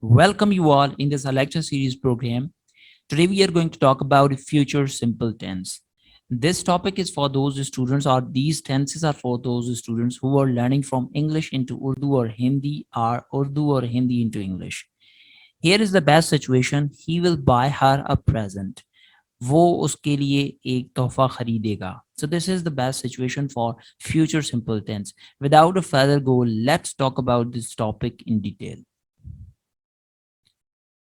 Welcome you all in this lecture series program. Today we are going to talk about future simple tense. This topic is for those students, or these tenses are for those students who are learning from English into Urdu or Urdu or Hindi into English. Here is the best situation. He will buy her a present. वो उसके लिए एक तोहफा खरीदेगा. So this is the best situation for future simple tense. Without a further go, let's talk about this topic in detail.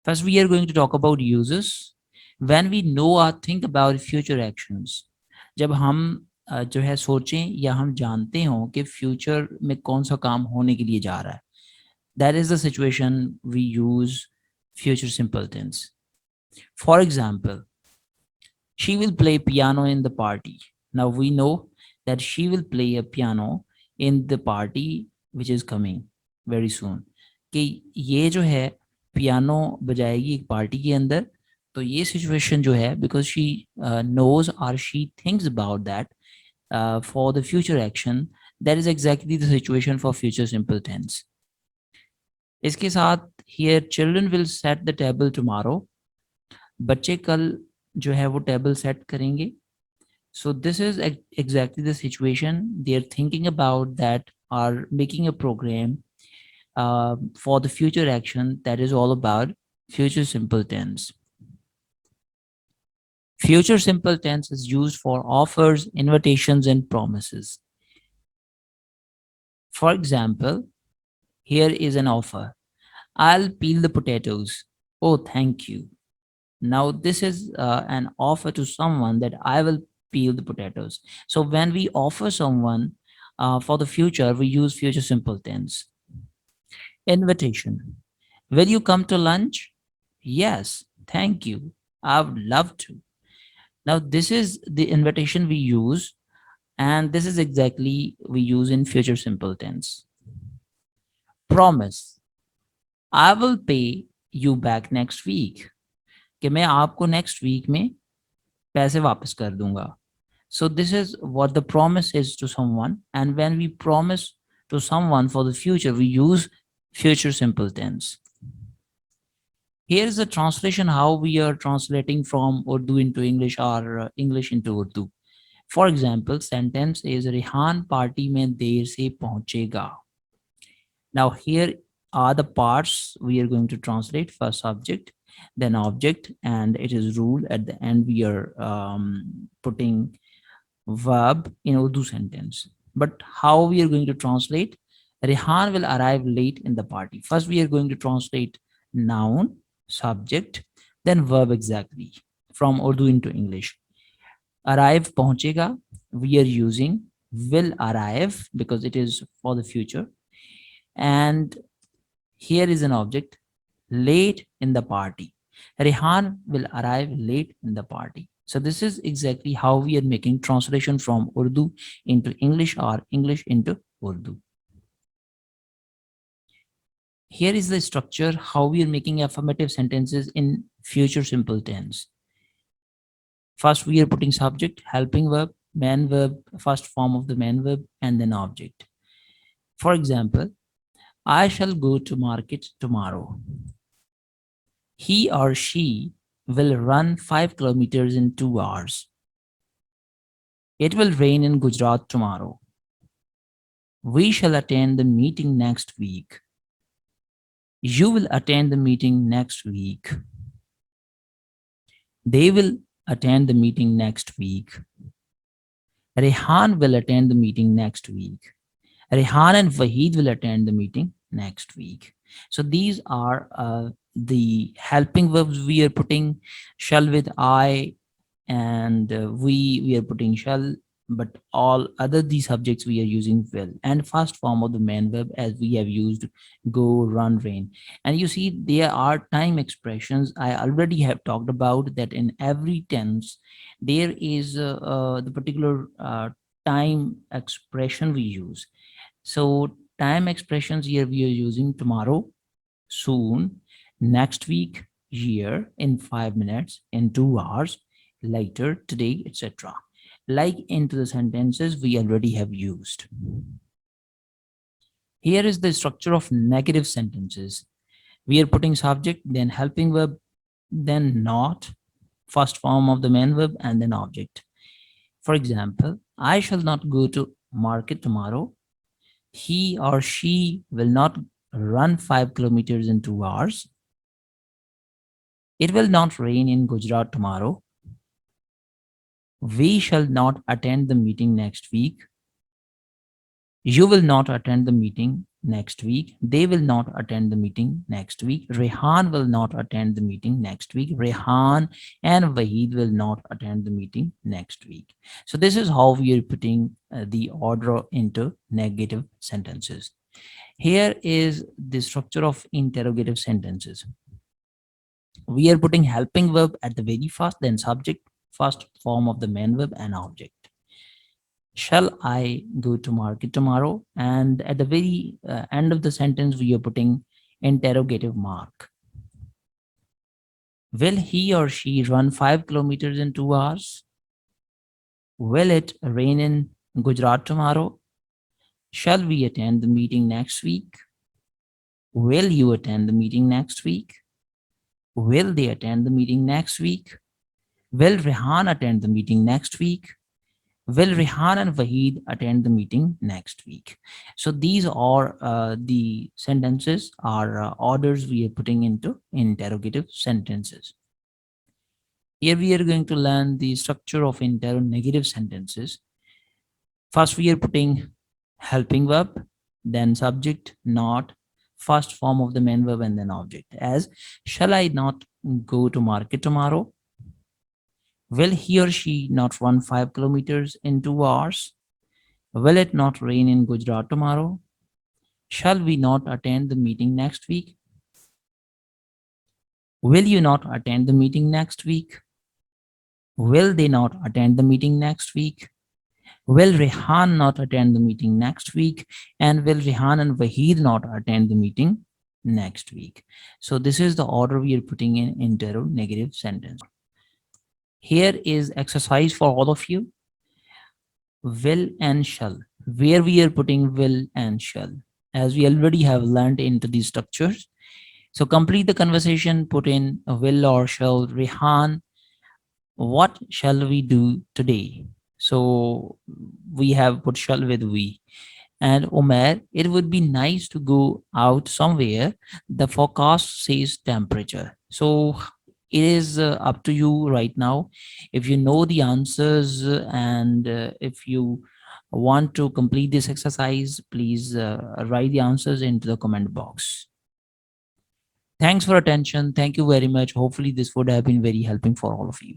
First, we are going to talk about uses. When we know or think about future actions, जब हम जो है सोचें या हम जानते हों कि फ्यूचर में कौन सा काम होने के लिए जा रहा है, that is the situation we use future simple tense. For example, she will play piano in the party. Now we know that she will play a piano in the party which is coming very soon. कि ये जो है piano बजाएगी एक party के अंदर, तो ये situation जो है बिकॉज शी नोज और she thinks about that for the future action, that is exactly the situation for future simple tense. इसके साथ here children will set the table tomorrow. बच्चे कल जो है वो टेबल सेट करेंगे. So this is exactly the situation they are thinking about that, are making a program for the future action that is all about future simple tense. Future simple tense is used for offers, invitations, and promises. For example, here is an offer. I'll peel the potatoes. Oh, thank you. Now, this is an offer to someone that I will peel the potatoes. So when we offer someone for the future, we use future simple tense. Invitation. Will you come to lunch? Yes, thank you. I would love to. Now, this is the invitation we use, and this is exactly we use in future simple tense. Promise. I will pay you back next week. कि मैं आपको next week में पैसे वापस कर दूंगा. So this is what the promise is to someone, and when we promise to someone for the future, we use future simple tense. Here is the translation, how we are translating from Urdu into English or English into Urdu. For example, sentence is Rehan party mein der se pahunchega. Now here are the parts we are going to translate. First subject, then object, and it is rule. At the end we are putting verb in Urdu sentence. But how we are going to translate? Rehan will arrive late in the party. First, we are going to translate noun, subject, then verb exactly from Urdu into English. Arrive, pahunchega, we are using will arrive because it is for the future. And here is an object, late in the party. Rehan will arrive late in the party. So this is exactly how we are making translation from Urdu into English or English into Urdu. Here is the structure, how we are making affirmative sentences in future simple tense. First, we are putting subject, helping verb, main verb, first form of the main verb, and then object. For example, I shall go to market tomorrow. He or she will run 5 kilometers in 2 hours. It will rain in Gujarat tomorrow. We shall attend the meeting next week. You will attend the meeting next week. They will attend the meeting next week. Rehan will attend the meeting next week. Rehan and Wahid will attend the meeting next week. So these are the helping verbs we are putting. Shall with I, and we are putting shall, but all other these subjects we are using will, and first form of the main verb as we have used go, run, rain. And you see there are time expressions. I already have talked about that in every tense there is the particular time expression we use. So time expressions here we are using tomorrow, soon, next week, year, in 5 minutes, in 2 hours, later, today, etc. Like into the sentences we already have used. Here is the structure of negative sentences. We are putting subject, then helping verb, then not, first form of the main verb, and then object. For example, I shall not go to market tomorrow. He or she will not run 5 kilometers in 2 hours. It will not rain in Gujarat tomorrow. We shall not attend the meeting next week. You will not attend the meeting next week. They will not attend the meeting next week. Rehan will not attend the meeting next week. Rehan and Wahid will not attend the meeting next week. So this is how we are putting the order into negative sentences. Here is the structure of interrogative sentences. We are putting helping verb at the very first, then subject, first form of the main verb, and object. Shall I go to market tomorrow? And at the very end of the sentence, we are putting interrogative mark. Will he or she run 5 kilometers in 2 hours? Will it rain in Gujarat tomorrow? Shall we attend the meeting next week? Will you attend the meeting next week? Will they attend the meeting next week? Will Rehan attend the meeting next week? Will Rehan and Wahid attend the meeting next week? So these are the sentences are orders we are putting into interrogative sentences. Here we are going to learn the structure of interrogative sentences. First, we are putting helping verb, then subject, not, first form of the main verb, and then object. As, shall I not go to market tomorrow? Will he or she not run 5 kilometers in 2 hours? Will it not rain in Gujarat tomorrow? Shall we not attend the meeting next week? Will you not attend the meeting next week? Will they not attend the meeting next week? Will Rehan not attend the meeting next week? And will Rehan and Wahid not attend the meeting next week? So this is the order we are putting in interrogative sentence. Here is exercise for all of you. Will and shall. Where we are putting will and shall, as we already have learned into these structures. So complete the conversation, put in a will or shall. Rehan, what shall we do today? So we have put shall with we. And Omer, it would be nice to go out somewhere. The forecast says temperature. So it is up to you right now. If you know the answers and if you want to complete this exercise, please write the answers into the comment box. Thanks for attention. Thank you very much. Hopefully this would have been very helping for all of you.